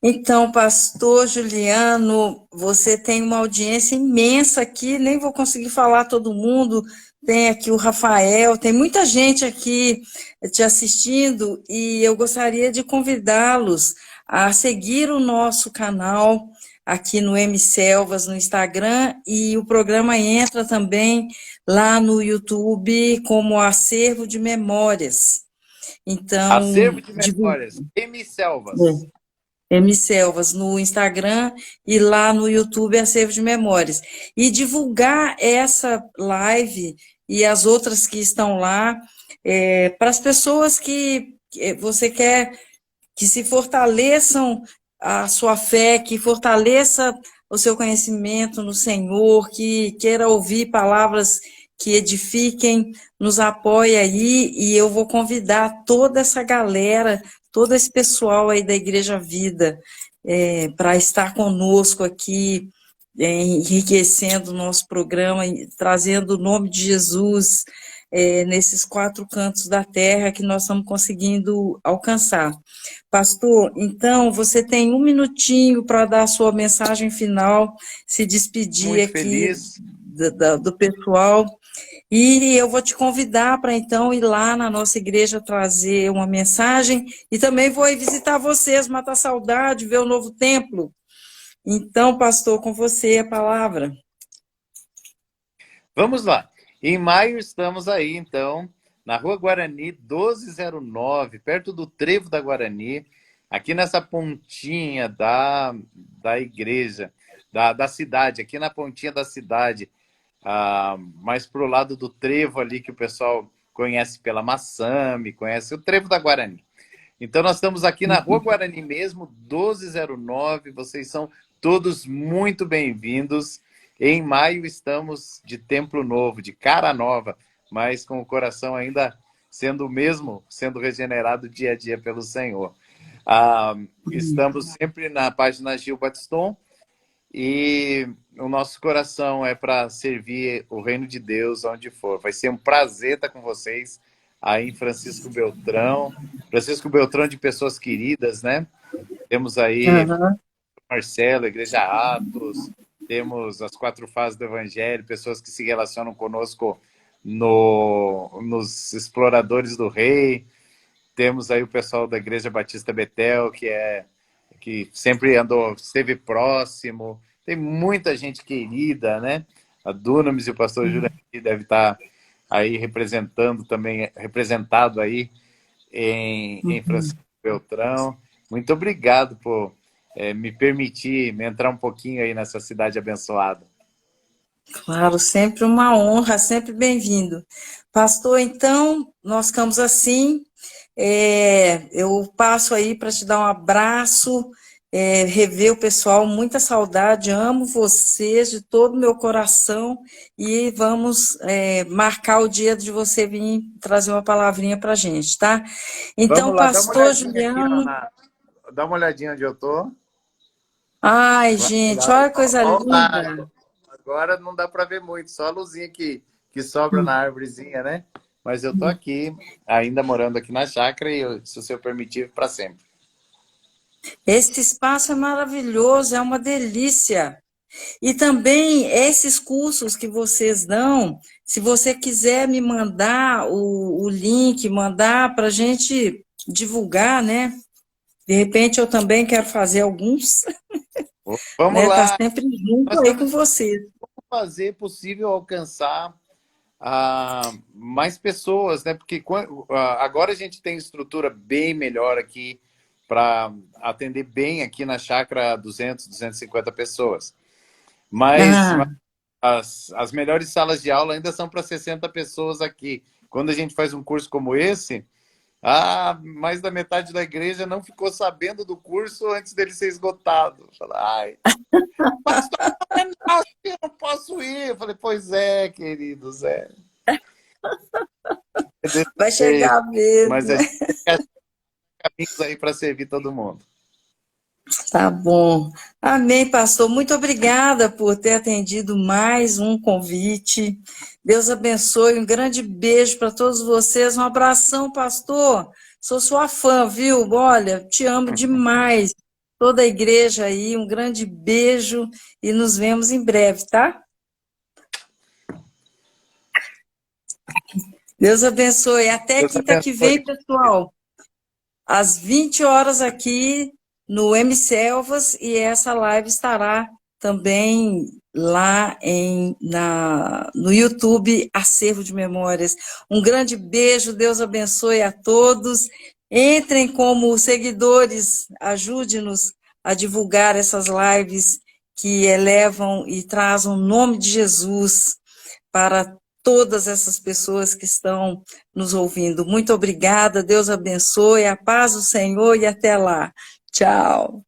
Então, pastor Juliano, você tem uma audiência imensa aqui, nem vou conseguir falar todo mundo. Tem aqui o Rafael, tem muita gente aqui te assistindo e eu gostaria de convidá-los a seguir o nosso canal aqui no M Selvas, no Instagram, e o programa entra também lá no YouTube como Acervo de Memórias. Acervo Então, de memórias, M. Selvas. é, M. Selvas no Instagram e lá no YouTube Acervo de Memórias. E divulgar essa live e as outras que estão lá para as pessoas que você quer que se fortaleçam a sua fé, que fortaleça o seu conhecimento no Senhor, que queira ouvir palavras que edifiquem, nos apoie aí, e eu vou convidar toda essa galera, todo esse pessoal aí da Igreja Vida, para estar conosco aqui, enriquecendo o nosso programa, trazendo o nome de Jesus nesses 4 cantos da terra que nós estamos conseguindo alcançar. Pastor, então, você tem 1 minutinho para dar a sua mensagem final, se despedir Muito aqui feliz. do pessoal, e eu vou te convidar para, então, ir lá na nossa igreja trazer uma mensagem, e também vou ir visitar vocês, matar saudade, ver o novo templo. Então, pastor, com você a palavra. Vamos lá. Em maio estamos aí, então, na Rua Guarani, 1209, perto do Trevo da Guarani, aqui nessa pontinha da igreja, da cidade, aqui na pontinha da cidade, mais pro lado do Trevo ali, que o pessoal conhece pela Massami, conhece o Trevo da Guarani. Então, nós estamos aqui na Rua Guarani mesmo, 1209, vocês são todos muito bem-vindos. Em maio estamos de templo novo, de cara nova, mas com o coração ainda sendo o mesmo, sendo regenerado dia a dia pelo Senhor. Estamos sempre na página Gil Batiston e o nosso coração é para servir o reino de Deus onde for. Vai ser um prazer estar com vocês aí em Francisco Beltrão. Francisco Beltrão de pessoas queridas, né? Temos aí Uhum. Marcelo, Igreja Atos, temos as 4 fases do Evangelho, pessoas que se relacionam conosco nos Exploradores do Rei. Temos aí o pessoal da Igreja Batista Betel, que sempre esteve próximo. Tem muita gente querida, né? A Dunamis e o pastor Júlio deve estar aí representado aí em Francisco Beltrão. Muito obrigado por me permitir entrar um pouquinho aí nessa cidade abençoada. Claro, sempre uma honra, sempre bem-vindo. Pastor, então, nós ficamos assim. Eu passo aí para te dar um abraço, rever o pessoal, muita saudade, amo vocês de todo o meu coração e vamos marcar o dia de você vir trazer uma palavrinha para a gente, tá? Então, Vamos lá, dá uma pastor olhadinha aqui, Juliano, dá uma olhadinha onde eu tô. ai, Vai gente, lá. olha que coisa Olha lá. linda. Agora não dá para ver muito, só a luzinha que sobra na árvorezinha, né? Mas eu tô aqui, ainda morando aqui na chácara e, se o senhor permitir, para sempre. Esse espaço é maravilhoso, é uma delícia. E também esses cursos que vocês dão, se você quiser me mandar o link, mandar para a gente divulgar, né? De repente eu também quero fazer alguns, Vamos né? Tá lá, sempre junto nós aí com estamos vocês. fazer possível alcançar mais pessoas, né? Porque agora a gente tem estrutura bem melhor aqui para atender bem aqui na chácara 250 pessoas. Mas Ah, as melhores salas de aula ainda são para 60 pessoas aqui. Quando a gente faz um curso como esse, mais da metade da igreja não ficou sabendo do curso antes dele ser esgotado. Fala, ai, pastor, eu não posso ir. Eu falei, pois é, queridos, é. Vai chegar Mas mesmo. a gente tem caminhos aí para servir todo mundo. Tá bom. Amém, pastor. Muito obrigada por ter atendido mais um convite. Deus abençoe. Um grande beijo para todos vocês. Um abração, pastor. Sou sua fã, viu? Olha, te amo demais. Toda a igreja aí, um grande beijo e nos vemos em breve, tá? Deus abençoe. Até Deus quinta que vem, abençoe. pessoal. Às 20 horas aqui no M Selvas, e essa live estará também lá no YouTube, Acervo de Memórias. Um grande beijo, Deus abençoe a todos. Entrem como seguidores, ajude-nos a divulgar essas lives que elevam e trazem o nome de Jesus para todas essas pessoas que estão nos ouvindo. Muito obrigada, Deus abençoe, a paz do Senhor e até lá. Tchau.